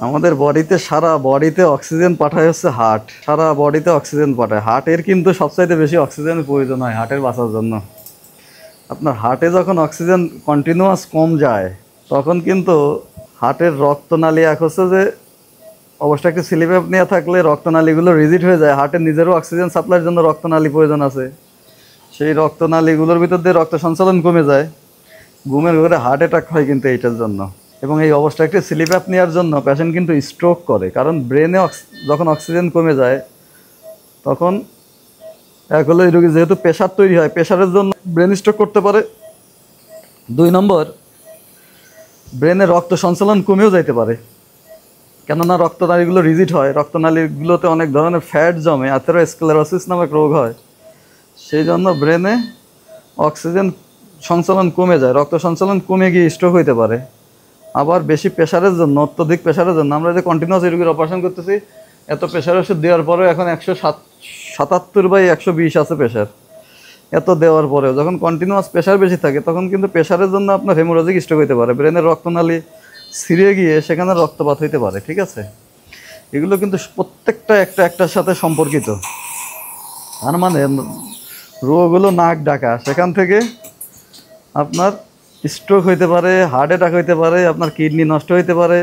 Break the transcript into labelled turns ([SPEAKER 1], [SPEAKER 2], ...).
[SPEAKER 1] আমাদের বডিতে সারা বডিতে অক্সিজেন পাঠায় হচ্ছে হার্ট, সারা বডিতে অক্সিজেন পাঠায়। হার্টের কিন্তু সবচাইতে বেশি অক্সিজেনের প্রয়োজন হয় হার্টের বাঁচার জন্য। আপনার হার্টে যখন অক্সিজেন কন্টিনিউয়াস কম যায় তখন কিন্তু হার্টের রক্তনালী এক হচ্ছে যে অবশ্যই একটু স্লিপ অ্যাপনিয়া থাকলে রক্তনালীগুলো রিজিড হয়ে যায়। হার্টের নিজেরও অক্সিজেন সাপ্লাইয়ের জন্য রক্তনালী প্রয়োজন আছে, সেই রক্তনালীগুলোর ভিতর দিয়ে রক্ত সঞ্চালন কমে যায়, ঘুমের ঘরে হার্ট অ্যাটাক হয় কিন্তু এইটার জন্য। এবং এই অবস্থায় একটি স্লিপ অ্যাপনিয়ার জন্য পেশেন্ট কিন্তু স্ট্রোক করে, কারণ ব্রেনে যখন অক্সিজেন কমে যায় তখন এক হলো এই রোগী যেহেতু প্রেশার তৈরি হয়, প্রেশারের জন্য ব্রেন স্ট্রোক করতে পারে। 2 নম্বর, ব্রেনে রক্ত সঞ্চালন কমেও যাইতে পারে, কেননা রক্তনালীগুলো রিজিড হয়, রক্তনালীগুলোতে অনেক ধরনের ফ্যাট জমে, অ্যাথেরোস্ক্লেরোসিস নামক রোগ হয়। সেই জন্য ব্রেনে অক্সিজেন সঞ্চালন কমে যায়, রক্ত সঞ্চালন কমে গিয়ে স্ট্রোক হইতে পারে। আবার বেশি প্রেশারের জন্য, অত্যধিক প্রেশারের জন্য আমরা যে কন্টিনিউয়াস এই রোগীর অপারেশন করতেছি, এত প্রেশার ওষুধ দেওয়ার পরেও এখন 177/120 আছে প্রেশার। এত দেওয়ার পরেও যখন কন্টিনিউয়াস প্রেশার বেশি থাকে তখন কিন্তু প্রেশারের জন্য আপনার হেমোরাজিক স্ট্রোক হতে পারে, ব্রেনের রক্তনালী ছিঁড়ে গিয়ে সেখানে রক্তপাত হইতে পারে। ঠিক আছে, এগুলো কিন্তু প্রত্যেকটা একটার সাথে সম্পর্কিত। তার মানে রোগ হলো নাক ডাকা, সেখান থেকে আপনার স্ট্রোক হইতে পারে, হার্ট অ্যাটাক হইতে পারে, আপনার কিডনি নষ্ট হইতে পারে।